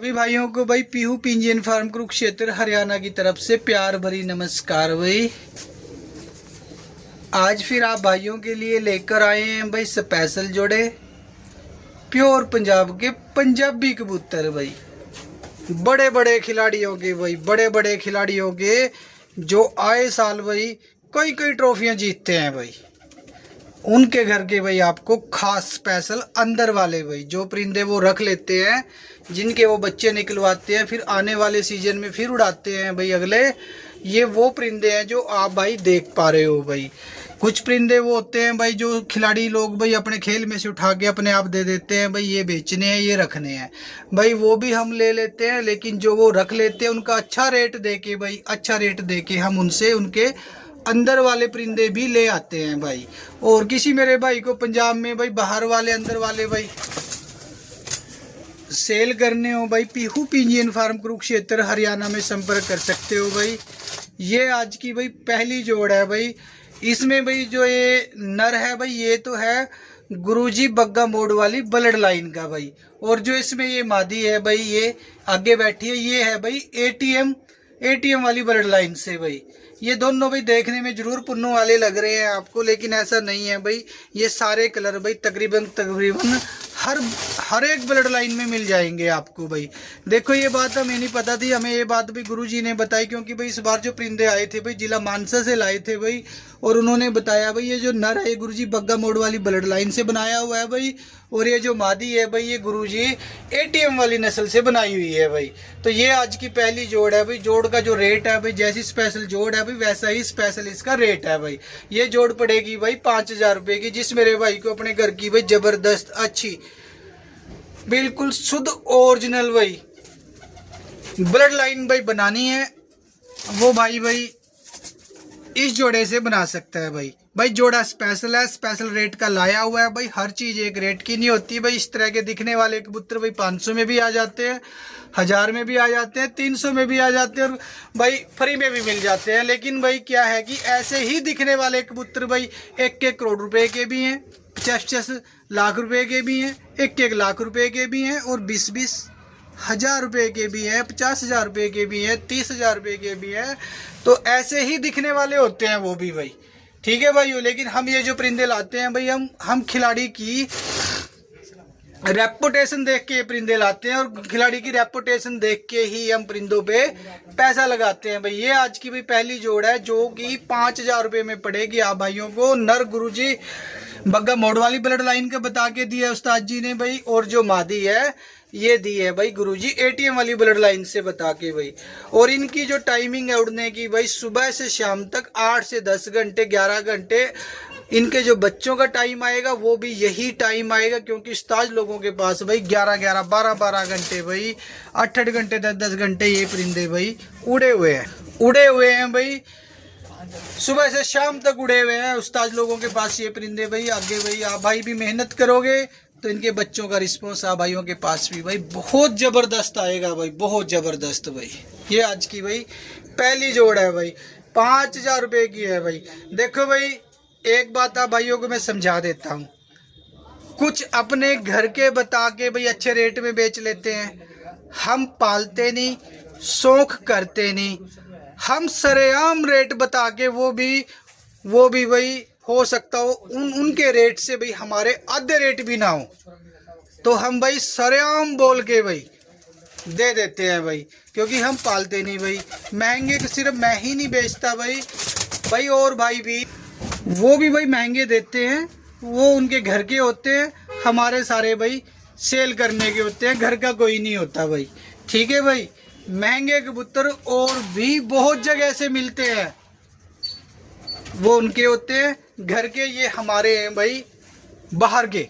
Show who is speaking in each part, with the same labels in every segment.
Speaker 1: सभी भाइयों को भाई पीहू पिंजियन फार्म कुरुक्षेत्र हरियाणा की तरफ से प्यार भरी नमस्कार। भाई आज फिर आप भाइयों के लिए लेकर आए हैं भाई स्पेशल जोड़े प्योर पंजाब के पंजाबी कबूतर। भाई बड़े बड़े खिलाड़ियों के, भाई बड़े बड़े खिलाड़ियों के जो आए साल भाई कई कई ट्रॉफियां जीतते हैं। भाई उनके घर के भाई आपको खास स्पेशल अंदर वाले भाई जो परिंदे वो रख लेते हैं, जिनके वो बच्चे निकलवाते हैं, फिर आने वाले सीजन में फिर उड़ाते हैं भाई अगले। ये वो परिंदे हैं जो आप भाई देख पा रहे हो। भाई कुछ परिंदे वो होते हैं भाई जो खिलाड़ी लोग भाई अपने खेल में से उठा के अपने आप दे देते हैं, भाई ये बेचने हैं, ये रखने हैं। भाई वो भी हम ले लेते हैं, लेकिन जो वो रख लेते हैं उनका अच्छा रेट दे के, भाई अच्छा रेट दे के हम उनसे उनके अंदर वाले परिंदे भी ले आते हैं। भाई और किसी मेरे भाई को पंजाब में भाई बाहर वाले अंदर वाले भाई सेल करने हो, भाई पीहू पिंजियन फार्म कुरुक्षेत्र हरियाणा में संपर्क कर सकते हो। भाई ये आज की भाई पहली जोड़ है। भाई इसमें भाई जो ये नर है भाई ये तो है गुरुजी बग्गा मोड़ वाली ब्लड लाइन का भाई, और जो इसमें ये मादी है भाई ये आगे बैठी है ये है भाई एटीएम वाली ब्लड लाइन से। भाई ये दोनों भाई देखने में जरूर पुन्नों वाले लग रहे हैं आपको, लेकिन ऐसा नहीं है। भाई ये सारे कलर भाई तकरीबन हर एक ब्लड लाइन में मिल जाएंगे आपको। भाई देखो ये बात हमें नहीं पता थी, हमें ये बात भी गुरुजी ने बताई, क्योंकि भाई इस बार जो परिंदे आए थे भाई जिला मानसा से लाए थे भाई, और उन्होंने बताया भाई ये जो नर है गुरुजी बग्गा मोड़ वाली ब्लड लाइन से बनाया हुआ है भाई, और ये जो मादी है भाई ये गुरुजी एटीएम वाली नस्ल से बनाई हुई है। भाई तो ये आज की पहली जोड़ है। भाई जोड़ का जो रेट है भाई जैसी स्पेशल जोड़ है भाई वैसा ही स्पेशल इसका रेट है। भाई ये जोड़ पड़ेगी भाई 5,000 रुपये की, जिस मेरे भाई को अपने घर की भाई जबरदस्त अच्छी बिल्कुल शुद्ध ओरिजिनल भाई ब्लड लाइन भाई बनानी है, वो भाई इस जोड़े से बना सकता है। भाई जोड़ा स्पेशल है, स्पेशल रेट का लाया हुआ है। भाई हर चीज एक रेट की नहीं होती। भाई इस तरह के दिखने वाले कबूतर भाई 500 में भी आ जाते हैं, 1000 में भी आ जाते हैं, 300 में भी आ जाते हैं, और भाई फ्री में भी मिल जाते हैं। लेकिन भाई क्या है कि ऐसे ही दिखने वाले कबूतर भाई 1-1 करोड़ रुपए के भी हैं, 50-50 लाख रुपए के भी हैं, 1-1 लाख रुपए के भी हैं, और 20-20 हजार रुपए के भी हैं, 50,000 रुपए के भी हैं, 30,000 रुपए के भी हैं। तो ऐसे ही दिखने वाले होते हैं वो भी भाई, ठीक है भाई। लेकिन हम ये जो परिंदे लाते हैं भाई हम खिलाड़ी की रेपुटेशन देख के ये परिंदे लाते हैं, और खिलाड़ी की रेपुटेशन देख के ही हम परिंदों पे पैसा लगाते हैं। भाई ये आज की भाई पहली जोड़ है जो कि 5,000 रुपये में पड़ेगी आप भाइयों को। नर गुरुजी बग्गा मोड़ वाली ब्लड लाइन का बता के दिया उस्ताद जी ने भाई, और जो मादी है ये दी है भाई गुरुजी एटीएम वाली ब्लड लाइन से बता के भाई। और इनकी जो टाइमिंग है उड़ने की भाई सुबह से शाम तक 8 से 10 घंटे 11 घंटे इनके जो बच्चों का टाइम आएगा वो भी यही टाइम आएगा, क्योंकि उस्ताद लोगों के पास भाई 11-11 12-12 घंटे भाई 8-8 घंटे 10-10 घंटे ये परिंदे भाई उड़े हुए हैं भाई, सुबह से शाम तक उड़े हुए हैं उस्ताद लोगों के पास ये परिंदे। भाई आगे भाई आप भाई भी मेहनत करोगे तो इनके बच्चों का रिस्पॉन्स आप भाइयों के पास भी भाई बहुत जबरदस्त आएगा भाई, बहुत जबरदस्त। भाई ये आज की भाई पहली जोड़ है भाई, 5,000 रुपये की है। भाई देखो भाई एक बात आप भाइयों को मैं समझा देता हूँ, कुछ अपने घर के बता के भाई अच्छे रेट में बेच लेते हैं, हम पालते नहीं, शौक करते नहीं, हम सरेआम रेट बता के वो भी भाई हो सकता हो उनके रेट से भाई हमारे आधे रेट भी ना हो, तो हम भाई सरेआम बोल के भाई दे देते हैं भाई, क्योंकि हम पालते नहीं भाई। महंगे तो सिर्फ मैं ही नहीं बेचता भाई और भाई भी वो भी भाई महंगे देते हैं, वो उनके घर के होते हैं, हमारे सारे भाई सेल करने के होते हैं, घर का कोई नहीं होता भाई, ठीक है भाई। महंगे कबूतर और भी बहुत जगह से मिलते हैं, वो उनके होते हैं, घर के ये हमारे हैं भाई बाहर के,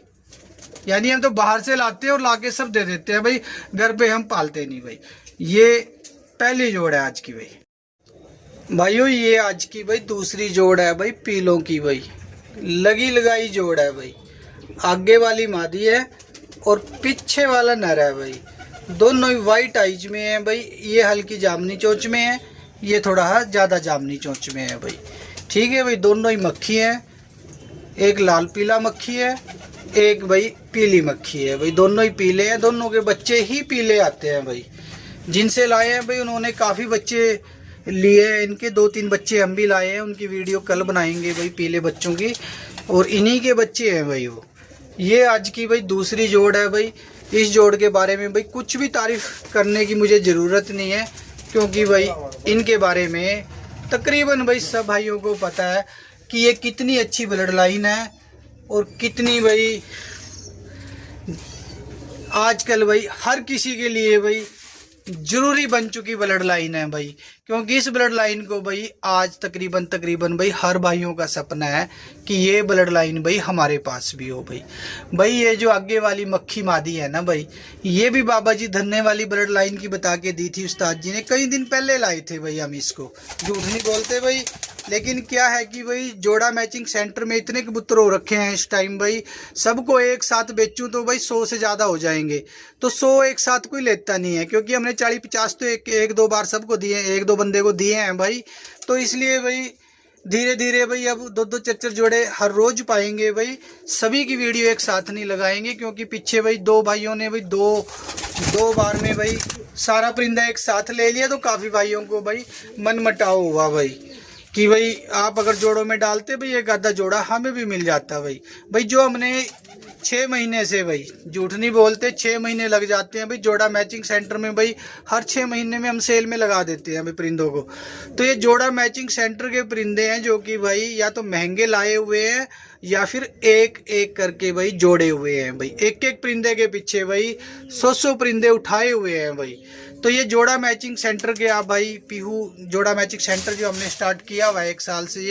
Speaker 1: यानी हम तो बाहर से लाते हैं और लाके सब दे देते हैं भाई, घर पे हम पालते नहीं भाई। ये पहली जोड़ है आज की भाई। भाइयों ये आज की भाई दूसरी जोड़ है भाई पीलों की भाई, लगी लगाई जोड़ है भाई। आगे वाली मादी है और पीछे वाला नर है भाई, दोनों ही वाइट आइज में है भाई। ये हल्की जामनी चोंच में है, ये थोड़ा ज़्यादा जामनी चोंच में है भाई, ठीक है भाई। दोनों ही मक्खी है, एक लाल पीला मक्खी है एक भाई पीली मक्खी है भाई, दोनों ही पीले हैं, दोनों के बच्चे ही पीले आते हैं भाई। जिनसे लाए हैं भाई उन्होंने काफ़ी बच्चे लिए हैं, इनके 2-3 बच्चे हम भी लाए हैं, उनकी वीडियो कल बनाएंगे भाई पीले बच्चों की, और इन्हीं के बच्चे हैं भाई वो। ये आज की भाई दूसरी जोड़ है भाई। इस जोड़ के बारे में भाई कुछ भी तारीफ करने की मुझे ज़रूरत नहीं है, क्योंकि भाई इनके बारे में तकरीबन भाई सब भाइयों को पता है कि ये कितनी अच्छी ब्लड लाइन है और कितनी भाई आजकल भाई हर किसी के लिए भाई जरूरी बन चुकी ब्लड लाइन है भाई। क्योंकि इस ब्लड लाइन को भाई आज तकरीबन भाई हर भाइयों का सपना है कि ये ब्लड लाइन भाई हमारे पास भी हो भाई। भाई ये जो आगे वाली मक्खी मादी है ना भाई, ये भी बाबा जी धन्ने वाली ब्लड लाइन की बता के दी थी उस्ताद जी ने, कई दिन पहले लाए थे भाई हम इसको, झूठ नहीं बोलते भाई। लेकिन क्या है कि भाई जोड़ा मैचिंग सेंटर में इतने कबूतर हो रखे हैं इस टाइम भाई, सबको एक साथ बेचूं तो भाई 100 से ज़्यादा हो जाएंगे, तो 100 एक साथ कोई लेता नहीं है, क्योंकि हमने 40-50 तो एक दो बार सबको दिए, 1-2 बंदे को दिए हैं भाई। तो इसलिए भाई धीरे धीरे भाई अब 2-2 4-4 जोड़े हर रोज पाएंगे भाई। सभी की वीडियो एक साथ नहीं लगाएंगे, क्योंकि पीछे भाई 2 भाइयों ने भाई दो बार में भाई सारा परिंदा एक साथ ले लिया, तो काफ़ी भाइयों को भाई मन मटाव हुआ भाई कि भाई आप अगर जोड़ों में डालते भाई एक आधा जोड़ा हमें भी मिल जाता भाई। जो हमने 6 महीने से भाई, झूठ नहीं बोलते, 6 महीने लग जाते हैं भाई जोड़ा मैचिंग सेंटर में भाई। हर 6 महीने में हम सेल में लगा देते हैं भाई परिंदों को। तो ये जोड़ा मैचिंग सेंटर के परिंदे हैं जो कि भाई या तो महंगे लाए हुए हैं या फिर एक एक करके भाई जोड़े हुए हैं भाई। एक एक परिंदे के पीछे भाई 100 परिंदे उठाए हुए हैं भाई। तो ये जोड़ा मैचिंग सेंटर के आप भाई पीहू जोड़ा मैचिंग सेंटर जो हमने स्टार्ट किया हुआ है 1 साल से,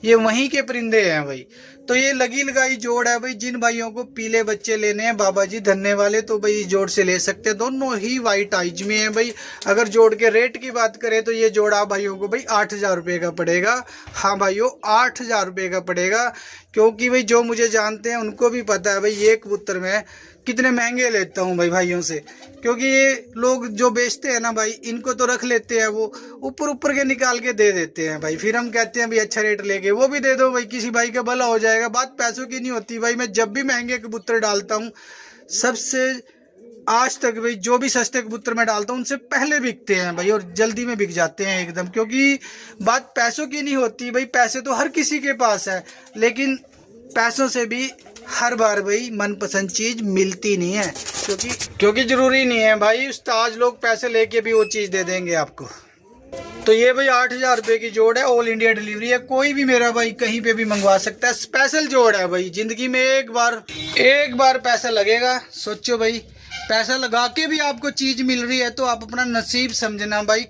Speaker 1: ये वहीं के परिंदे हैं भाई। तो ये लगी लगाई जोड़ है भाई। जिन भाइयों को पीले बच्चे लेने हैं बाबा जी धन्ने वाले, तो भाई इस जोड़ से ले सकते हैं। दोनों ही वाइट आइज में है भाई। अगर जोड़ के रेट की बात करें तो ये जोड़ा भाइयों को भाई 8,000 रुपये का पड़ेगा। हाँ भाइयों 8,000 रुपये का पड़ेगा, क्योंकि भाई जो मुझे जानते हैं उनको भी पता है भाई ये कबूतर मैं कितने महंगे लेता हूँ भाई भाइयों से। क्योंकि ये लोग जो बेचते हैं ना भाई, इनको तो रख लेते हैं, वो ऊपर के निकाल के दे देते हैं भाई। फिर हम कहते हैं भाई अच्छा रेट लेके वो भी दे दो भाई, किसी भाई का भला हो जाएगा। बात पैसों की नहीं होती भाई। मैं जब भी महंगे कबूतर डालता हूँ, सबसे आज तक भाई जो भी सस्ते कबूतर मैं डालता हूँ उनसे पहले बिकते हैं भाई, और जल्दी में बिक जाते हैं एकदम। क्योंकि बात पैसों की नहीं होती भाई, पैसे तो हर किसी के पास है, लेकिन पैसों से भी हर बार भाई मनपसंद चीज़ मिलती नहीं है। क्योंकि ज़रूरी नहीं है भाई उस्ताद लोग पैसे लेके भी वो चीज़ दे देंगे आपको। तो ये भाई 8,000 रुपये की जोड़ है, ऑल इंडिया डिलीवरी है। कोई भी मेरा भाई कहीं पे भी मंगवा सकता है। स्पेशल जोड़ है भाई। ज़िंदगी में एक बार पैसा लगेगा। सोचो भाई, पैसा लगा के भी आपको चीज़ मिल रही है तो आप अपना नसीब समझना भाई,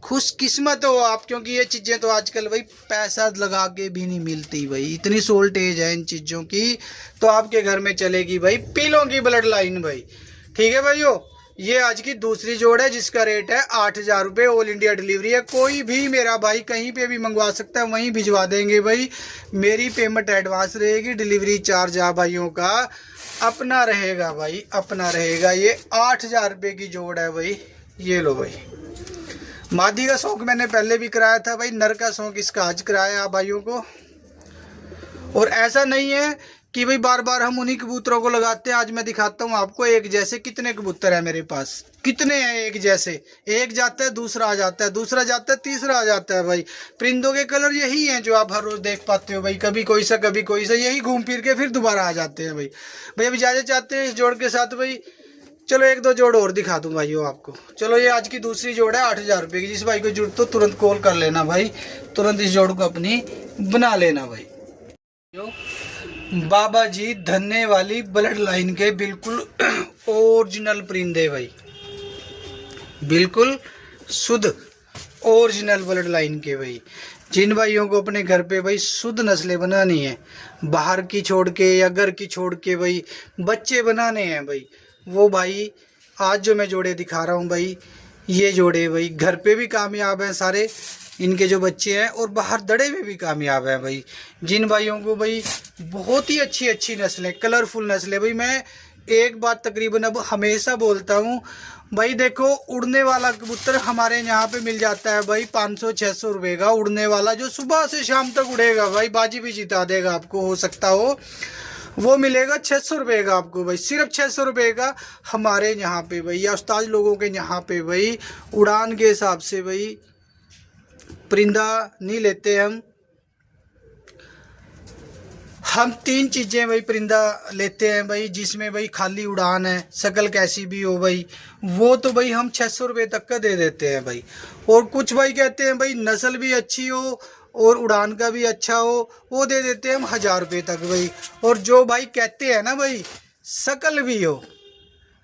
Speaker 1: खुशकिस्मत हो आप। क्योंकि ये चीज़ें तो आजकल भाई पैसा लगा के भी नहीं मिलती भाई। इतनी सोल्टेज है इन चीज़ों की। तो आपके घर में चलेगी भाई पीलों की ब्लड लाइन भाई। ठीक है भाइयों, ये आज की दूसरी जोड़ है जिसका रेट है 8,000 रुपये। ऑल इंडिया डिलीवरी है। कोई भी मेरा भाई कहीं पे भी मंगवा सकता है, वहीं भिजवा देंगे भाई। मेरी पेमेंट एडवांस रहेगी। डिलीवरी चार्ज आप भाइयों का अपना रहेगा भाई, अपना रहेगा। ये 8,000 रुपये की जोड़ है भाई। ये लो भाई। मादी का शौक मैंने पहले भी कराया था भाई, नर का शौक इसका आज कराया आप भाइयों को। और ऐसा नहीं है कि भाई बार बार हम उन्हीं कबूतरों को लगाते हैं। आज मैं दिखाता हूँ आपको एक जैसे कितने कबूतर है मेरे पास। कितने हैं एक जैसे? एक जाता है, दूसरा आ जाता है, दूसरा जाता है, तीसरा आ जाता है भाई। परिंदों के कलर यही हैं जो आप हर रोज देख पाते हो भाई। कभी कोई सा कभी कोई सा, यही घूम फिर के फिर दोबारा आ जाते हैं भाई। भाई अभी इजाजत चाहते हैं इस जोड़ के साथ भाई। चलो 1-2 जोड़ और दिखा दूं भाइयों आपको। चलो ये आज की दूसरी जोड़ है 8,000 रुपये की। जिस भाई को जरूरत तो तुरंत कॉल कर लेना भाई, तुरंत इस जोड़ को अपनी बना लेना भाई। बाबा जी धन्ने वाली ब्लड लाइन के बिल्कुल ओरिजिनल परिंदे भाई, बिल्कुल शुद्ध ओरिजिनल ब्लड लाइन के भाई। जिन भाइयों को अपने घर पे भाई शुद्ध नस्लें बनानी है, बाहर की छोड़ के या घर की छोड़ के भाई बच्चे बनाने हैं भाई, वो भाई आज जो मैं जोड़े दिखा रहा हूँ भाई, ये जोड़े भाई घर पे भी कामयाब हैं सारे इनके जो बच्चे हैं, और बाहर दड़े में भी कामयाब हैं भाई। जिन भाइयों को भाई बहुत ही अच्छी अच्छी नस्लें, कलरफुल नस्लें भाई, मैं एक बात तकरीबन अब हमेशा बोलता हूँ भाई, देखो उड़ने वाला कबूतर हमारे यहाँ पे मिल जाता है भाई 500-600 रुपये का उड़ने वाला, जो सुबह से शाम तक उड़ेगा भाई, बाजी भी जिता देगा आपको, हो सकता हो वो मिलेगा 600 रुपये का आपको भाई, सिर्फ 600 रुपये का हमारे यहाँ पे भाई, या उस्ताद लोगों के यहाँ पे भाई उड़ान के हिसाब से भाई परिंदा नहीं लेते हम 3 चीज़ें भाई परिंदा लेते हैं भाई, जिसमें भाई खाली उड़ान है, शक्ल कैसी भी हो भाई, वो तो भाई हम 600 रुपये तक का दे देते हैं भाई। और कुछ भाई कहते हैं भाई नस्ल भी अच्छी हो और उड़ान का भी अच्छा हो, वो दे देते हैं हम 1000 रुपये तक भाई। और जो भाई कहते हैं ना भाई शक्ल भी हो,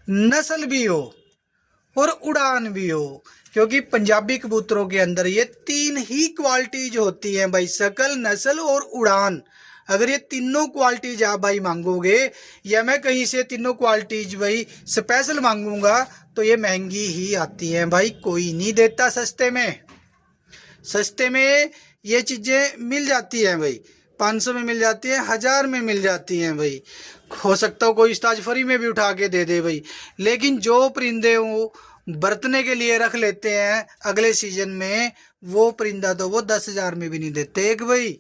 Speaker 1: नस्ल भी हो और उड़ान भी हो, क्योंकि पंजाबी कबूतरों के अंदर ये 3 ही क्वालिटीज होती हैं भाई, शक्ल, नस्ल और उड़ान। अगर ये तीनों क्वालिटीज आप भाई मांगोगे, या मैं कहीं से तीनों क्वालिटीज भाई स्पेशल मांगूंगा, तो ये महंगी ही आती हैं भाई, कोई नहीं देता सस्ते में। सस्ते में ये चीज़ें मिल जाती हैं भाई, 500 में मिल जाती है, 1000 में मिल जाती हैं भाई। हो सकता हो कोई उस्ताद फ्री में भी उठा के दे दे भाई, लेकिन जो परिंदे वो बरतने के लिए रख लेते हैं अगले सीजन में, वो परिंदा तो वो 10,000 में भी नहीं देते एक भाई।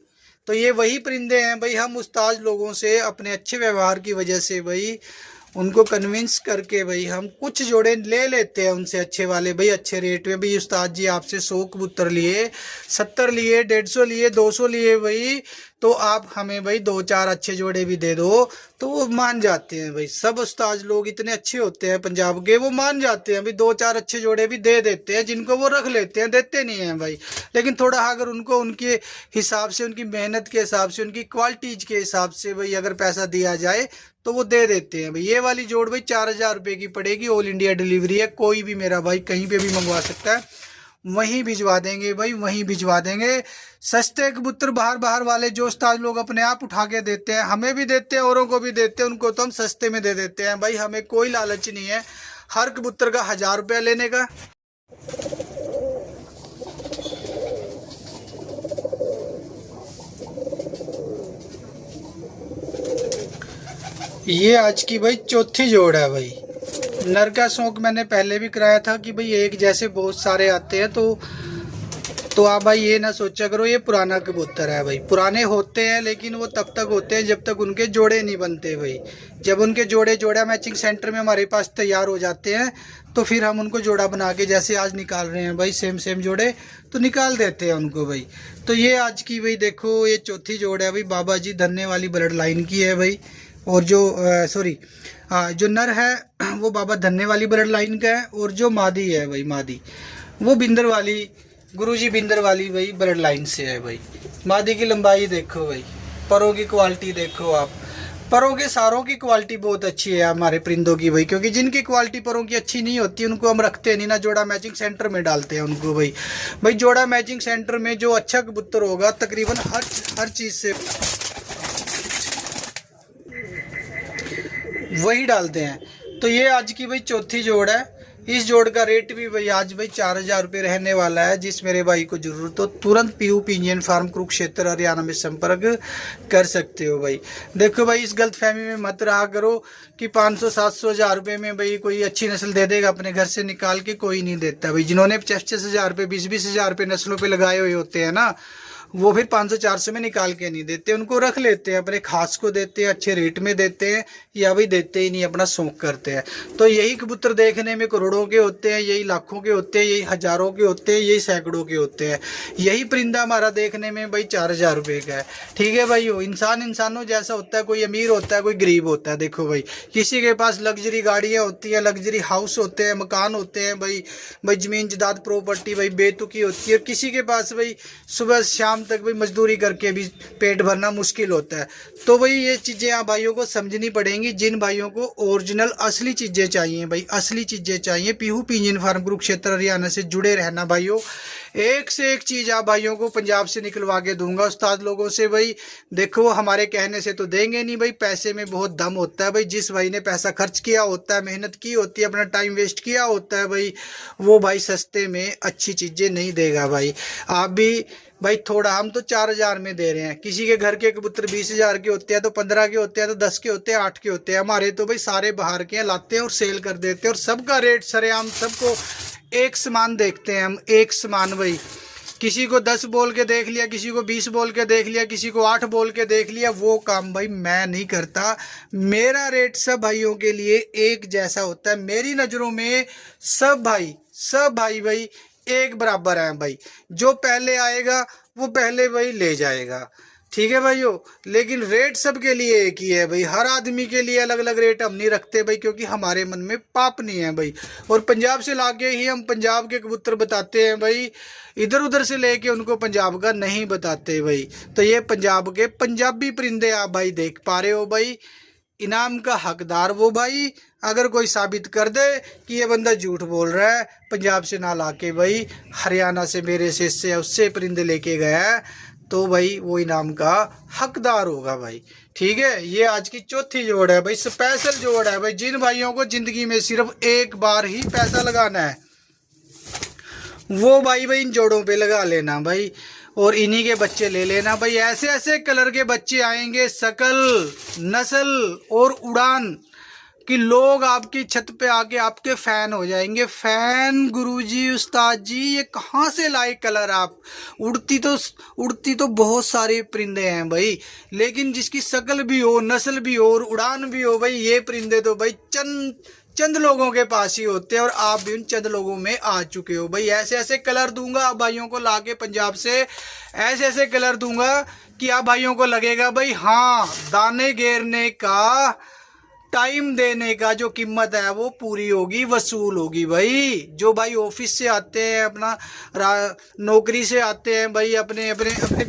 Speaker 1: तो ये वही परिंदे हैं भाई, हम उस्ताद लोगों से अपने अच्छे व्यवहार की वजह से भाई उनको कन्विंस करके भाई हम कुछ जोड़े ले लेते हैं उनसे अच्छे वाले भाई, अच्छे रेट में भाई। उस्ताद जी आपसे 100 कबूतर लिए, 70 लिए, 150 लिए, 200 लिए भाई, तो आप हमें भाई 2-4 अच्छे जोड़े भी दे दो, तो वो मान जाते हैं भाई। सब उस्ताद लोग इतने अच्छे होते हैं पंजाब के, वो मान जाते हैं भाई, 2-4 अच्छे जोड़े भी दे देते हैं, जिनको वो रख लेते हैं, देते नहीं हैं भाई। लेकिन थोड़ा अगर उनको उनके हिसाब से, उनकी मेहनत के हिसाब से, उनकी क्वालिटीज के हिसाब से भाई अगर पैसा दिया जाए तो वो दे देते हैं भाई। ये वाली जोड़ भाई 4000 रुपये की पड़ेगी, ऑल इंडिया डिलीवरी है, कोई भी मेरा भाई कहीं पे भी मंगवा सकता है, वहीं भिजवा देंगे भाई, वहीं भिजवा देंगे। सस्ते कबूतर बाहर बाहर वाले जो उस्ताद लोग अपने आप उठा के देते हैं, हमें भी देते हैं, औरों को भी देते हैं, उनको तो हम सस्ते में दे देते हैं भाई। हमें कोई लालच नहीं है हर कबूतर का 1000 रुपया लेने का। ये आज की भाई चौथी जोड़ है भाई। नर का शौक मैंने पहले भी कराया था कि भाई एक जैसे बहुत सारे आते हैं, तो आप भाई ये ना सोचा करो ये पुराना कबूतर है भाई। पुराने होते हैं लेकिन वो तब तक होते हैं जब तक उनके जोड़े नहीं बनते भाई। जब उनके जोड़ा मैचिंग सेंटर में हमारे पास तैयार हो जाते हैं, तो फिर हम उनको जोड़ा बना के, जैसे आज निकाल रहे हैं भाई सेम जोड़े, तो निकाल देते हैं उनको भाई। तो ये आज की भाई देखो ये चौथी जोड़ है भाई, बाबा जी धन्ने वाली ब्लड लाइन की है भाई। और जो जो नर है वो बाबा धन्ने वाली ब्लड लाइन का है, और जो मादी है भाई, मादी वो बिंदर वाली, गुरुजी बिंदर वाली भाई ब्लड लाइन से है भाई। मादी की लंबाई देखो भाई, परों की क्वालिटी देखो आप, परों के सारों की क्वालिटी बहुत अच्छी है हमारे परिंदों की भाई। क्योंकि जिनकी क्वालिटी परों की अच्छी नहीं होती उनको हम रखते नहीं ना, जोड़ा मैचिंग सेंटर में डालते हैं उनको भाई। जोड़ा मैचिंग सेंटर में जो अच्छा कबूतर होगा तकरीबन हर चीज़ से वही डालते हैं। तो ये आज की भाई चौथी जोड़ है। इस जोड़ का रेट भी भाई आज भाई 4000 रुपये रहने वाला है। जिस मेरे भाई को जरूरत हो तुरंत पीयू पिंजन फार्म कुरुक्षेत्र हरियाणा में संपर्क कर सकते हो भाई। देखो भाई इस गलतफहमी में मत रहा करो कि 500, 700, 1000 रुपये में भाई कोई अच्छी नस्ल दे देगा अपने घर से निकाल के, कोई नहीं देता भाई। जिन्होंने 50-50 हज़ार रुपये, 20-20 हज़ार रुपये नस्लों पे लगाए हुए होते हैं ना, वो फिर 500-400 में निकाल के नहीं देते, उनको रख लेते हैं, अपने खास को देते हैं, अच्छे रेट में देते हैं, या भाई देते ही नहीं, अपना शौक करते हैं। तो यही कबूतर देखने में करोड़ों के होते हैं, यही लाखों के होते हैं, यही हजारों के होते हैं, यही सैकड़ों के होते हैं। यही परिंदा हमारा देखने में भाई 4000 रुपये का है। ठीक है भाई, वो इंसानों जैसा होता है, कोई अमीर होता है, कोई गरीब होता है। देखो भाई किसी के पास लग्जरी गाड़ियाँ होती हैं, लग्जरी हाउस होते हैं, मकान होते हैं भाई ज़मीन जायदाद प्रॉपर्टी भाई बेतुकी होती है। किसी के पास भाई सुबह शाम तक भाई मजदूरी करके भी पेट भरना मुश्किल होता है। तो भाई ये चीज़ें आप भाइयों को समझनी पड़ेंगी। जिन भाइयों को ओरिजिनल असली चीज़ें चाहिए भाई, असली चीज़ें चाहिए, पीहू पिंजन फार्म कुरुक्षेत्र हरियाणा से जुड़े रहना भाइयों। एक से एक चीज़ आप भाइयों को पंजाब से निकलवा के दूंगा उस्ताद लोगों से भाई। देखो हमारे कहने से तो देंगे नहीं भाई, पैसे में बहुत दम होता है भाई। जिस भाई ने पैसा खर्च किया होता है, मेहनत की होती है, अपना टाइम वेस्ट किया होता है भाई, वो भाई सस्ते में अच्छी चीज़ें नहीं देगा भाई। आप भी भाई थोड़ा, हम तो 4000 में दे रहे हैं, किसी के घर के कबूतर 20,000 के होते हैं, तो 15 के होते हैं, तो 10 के होते हैं, 8 के होते हैं। हमारे तो भाई सारे बाहर के लाते हैं और सेल कर देते हैं, और सबका रेट सरेआम, सबको एक समान देखते हैं हम, एक समान भाई। किसी को 10 बोल के देख लिया, किसी को 20 बोल के देख लिया, किसी को 8 बोल के देख लिया, वो काम भाई मैं नहीं करता। मेरा रेट सब भाइयों के लिए एक जैसा होता है। मेरी नज़रों में सब भाई भाई एक बराबर हैं भाई। जो पहले आएगा वो पहले भाई ले जाएगा, ठीक है भाइयों। लेकिन रेट सबके लिए एक ही है भाई। हर आदमी के लिए अलग अलग रेट हम नहीं रखते भाई, क्योंकि हमारे मन में पाप नहीं है भाई। और पंजाब से लाके ही हम पंजाब के कबूतर बताते हैं भाई, इधर उधर से लेके उनको पंजाब का नहीं बताते भाई। तो ये पंजाब के पंजाबी परिंदे आप भाई देख पा रहे हो भाई। इनाम का हकदार वो भाई, अगर कोई साबित कर दे कि ये बंदा झूठ बोल रहा है, पंजाब से ना लाके भाई हरियाणा से मेरे से इससे उससे परिंदे लेके गया है, तो भाई वो इनाम का हकदार होगा भाई, ठीक है। ये आज की चौथी जोड़ है भाई, स्पेशल जोड़ है भाई। जिन भाइयों को जिंदगी में सिर्फ एक बार ही पैसा लगाना है, वो भाई इन जोड़ों पे लगा लेना भाई, और इन्हीं के बच्चे ले लेना भाई। ऐसे ऐसे कलर के बच्चे आएंगे, शकल, नस्ल और उड़ान कि लोग आपकी छत पे आके आपके फैन हो जाएंगे। फैन गुरुजी, उस्ताद जी ये कहाँ से लाए कलर आप? उड़ती तो बहुत सारे परिंदे हैं भाई, लेकिन जिसकी शकल भी हो, नस्ल भी हो और उड़ान भी हो भाई, ये परिंदे तो भाई चंद लोगों के पास ही होते हैं। और आप भी उन चंद लोगों में आ चुके हो भाई। ऐसे ऐसे कलर दूंगा आप भाइयों को लाके पंजाब से, ऐसे ऐसे कलर दूंगा कि आप भाइयों को लगेगा भाई हाँ, दाने घेरने का, टाइम देने का जो कीमत है वो पूरी होगी, वसूल होगी भाई। जो भाई ऑफिस से आते हैं, अपना नौकरी से आते हैं भाई, अपने अपने अपने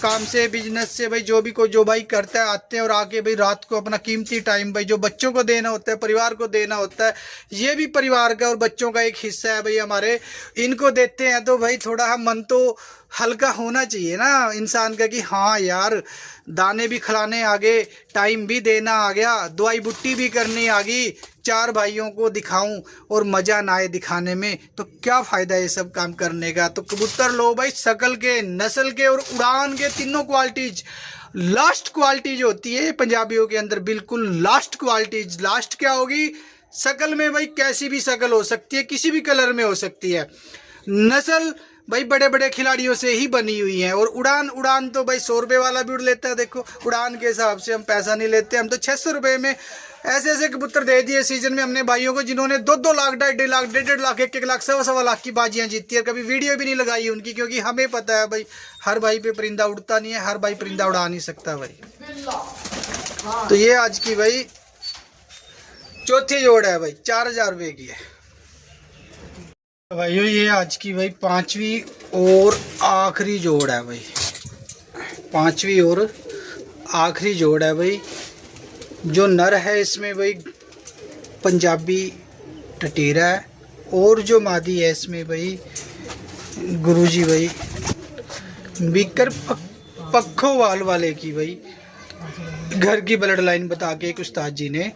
Speaker 1: काम से, बिजनेस से भाई, जो भी कोई जो भाई करता है, आते हैं और आके भाई रात को अपना कीमती टाइम भाई जो बच्चों को देना होता है, परिवार को देना होता है, ये भी परिवार का और बच्चों का एक हिस्सा है भाई हमारे, इनको देते हैं। तो भाई थोड़ा मन तो हल्का होना चाहिए ना इंसान का कि हाँ यार, दाने भी खिलाने आ गए, टाइम भी देना आ गया, दवाई बुट्टी भी करनी आ गई, चार भाइयों को दिखाऊं और मज़ा ना आए दिखाने में, तो क्या फ़ायदा है ये सब काम करने का। तो कबूतर लो भाई, शकल के, नस्ल के और उड़ान के, तीनों क्वालिटीज, लास्ट क्वालिटीज होती है पंजाबियों के अंदर, बिल्कुल लास्ट क्वालिटीज। लास्ट क्या होगी? शकल में भाई कैसी भी शकल हो सकती है, किसी भी कलर में हो सकती है। नस्ल भाई बड़े बड़े खिलाड़ियों से ही बनी हुई है। और उड़ान तो भाई 100 रुपये वाला भी उड़ लेता है। देखो उड़ान के हिसाब से हम पैसा नहीं लेते, हम तो 600 रुपये में ऐसे ऐसे कबूतर दे दिए सीजन में हमने भाइयों को, जिन्होंने 2-2 लाख, 2.5 लाख, 1.5 लाख, 1-1 लाख, 1.25 लाख की बाजियां जीती है। कभी वीडियो भी नहीं लगाई उनकी, क्योंकि हमें पता है भाई हर भाई पे परिंदा उड़ता नहीं है, हर भाई परिंदा उड़ा नहीं सकता भाई। तो ये आज की भाई चौथी जोड़ है भाई, 4000 रुपये की है भाइयों। ये आज की भाई 5वीं और आखिरी जोड़ है भाई, 5वीं और आखिरी जोड़ है भाई। जो नर है इसमें भाई पंजाबी टटीरा है, और जो मादी है इसमें भाई गुरुजी भाई बीकर पखोवाल वाले की भाई घर की ब्लड लाइन बता के एक उस्ताद जी ने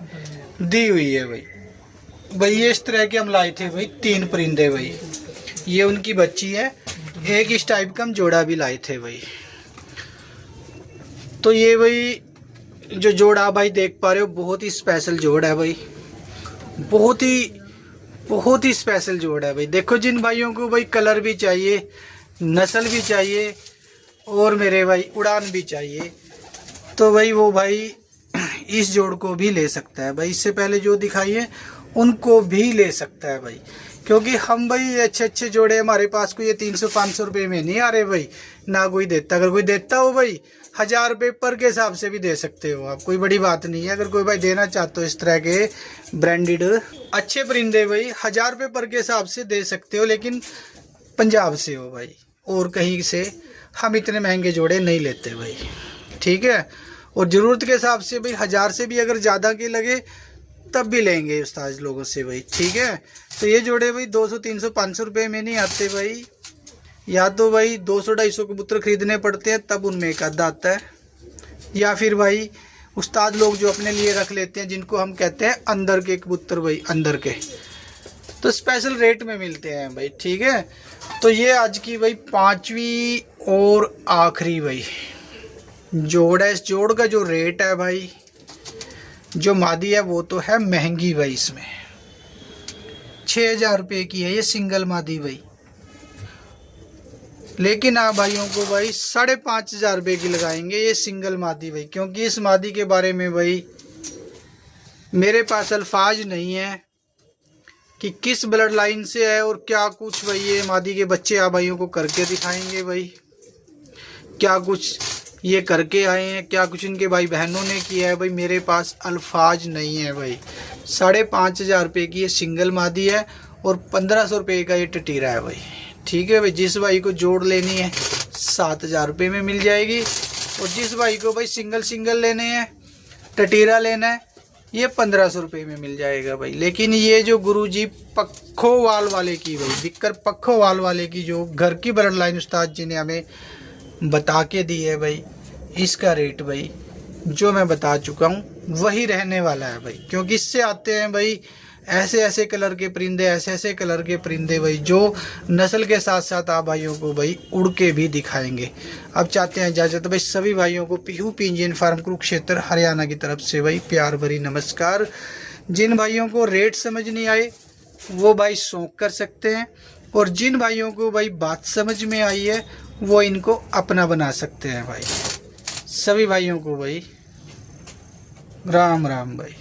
Speaker 1: दी हुई है भाई। ये इस तरह के हम लाए थे भाई 3 परिंदे भाई, ये उनकी बच्ची है। एक इस टाइप का हम जोड़ा भी लाए थे भाई। तो ये भाई जो जोड़ा भाई देख पा रहे हो, बहुत ही स्पेशल जोड़ है भाई, बहुत ही स्पेशल जोड़ है भाई। देखो जिन भाइयों को भाई कलर भी चाहिए, नस्ल भी चाहिए और मेरे भाई उड़ान भी चाहिए, तो भाई वो भाई इस जोड़ को भी ले सकता है भाई। इससे पहले जो दिखाइए उनको भी ले सकता है भाई, क्योंकि हम भाई अच्छे अच्छे जोड़े हमारे पास कोई ये 300-500 रुपये में नहीं आ रहे भाई, ना कोई देता। अगर कोई देता हो भाई 1000 रुपये पर के हिसाब से भी दे सकते हो आप, कोई बड़ी बात नहीं है। अगर कोई भाई देना चाहते हो इस तरह के ब्रांडेड अच्छे परिंदे भाई 1000 रुपये पर के हिसाब से दे सकते हो, लेकिन पंजाब से हो भाई, और कहीं से हम इतने महंगे जोड़े नहीं लेते भाई, ठीक है। और ज़रूरत के हिसाब से भाई 1000 से भी अगर ज़्यादा के लगे तब भी लेंगे उस्ताद लोगों से भाई, ठीक है। तो ये जोड़े भाई 200, 300, 500 रुपये में नहीं आते भाई, या तो भाई 200-250 कबूतर खरीदने पड़ते हैं तब उनमें एक आधा आता है, या फिर भाई उस्ताद लोग जो अपने लिए रख लेते हैं, जिनको हम कहते हैं अंदर के कबूतर भाई, अंदर के, तो स्पेशल रेट में मिलते हैं भाई, ठीक है। तो ये आज की भाई 5वीं और आखिरी भाई जोड़ है। इस जोड़ का जो रेट है भाई, जो मादी है वो तो है महंगी भाई, इसमें 6000 रुपये की है ये सिंगल मादी भाई। लेकिन आप भाइयों को भाई 5,500 रुपये की लगाएंगे ये सिंगल मादी भाई, क्योंकि इस मादी के बारे में भाई मेरे पास अल्फाज नहीं है कि किस ब्लड लाइन से है और क्या कुछ भाई ये मादी के बच्चे आप भाइयों को करके दिखाएंगे भाई, क्या कुछ ये करके आए हैं, क्या कुछ इनके भाई बहनों ने किया है भाई, मेरे पास अल्फाज नहीं है भाई। 5,500 रुपये की ये सिंगल मादी है और 1,500 रुपये का ये टटीरा है भाई। ठीक है भाई, जिस भाई को जोड़ लेनी है 7,000 रुपये में मिल जाएगी, और जिस भाई को भाई सिंगल लेने हैं, टटीरा लेना है, ये 1,500 रुपये में मिल जाएगा भाई। लेकिन ये जो गुरुजी पखोवाल वाले की भाई, बिक्कर पखोवाल वाले की जो घर की ब्लड लाइन उस्ताद जी ने हमें बता के दी है भाई, इसका रेट भाई जो मैं बता चुका हूँ वही रहने वाला है भाई। क्योंकि इससे आते हैं भाई ऐसे ऐसे कलर के परिंदे, ऐसे ऐसे कलर के परिंदे भाई, जो नस्ल के साथ साथ आप भाइयों को भाई उड़ के भी दिखाएंगे। अब चाहते हैं इजाज़त भाई, सभी भाइयों को पीहू इंडियन फार्म कुरुक्षेत्र हरियाणा की तरफ से भाई प्यार भरी नमस्कार। जिन भाइयों को रेट समझ नहीं आए वो भाई शौक कर सकते हैं, और जिन भाइयों को भाई बात समझ में आई है वो इनको अपना बना सकते हैं भाई। सभी भाइयों को भाई राम राम भाई।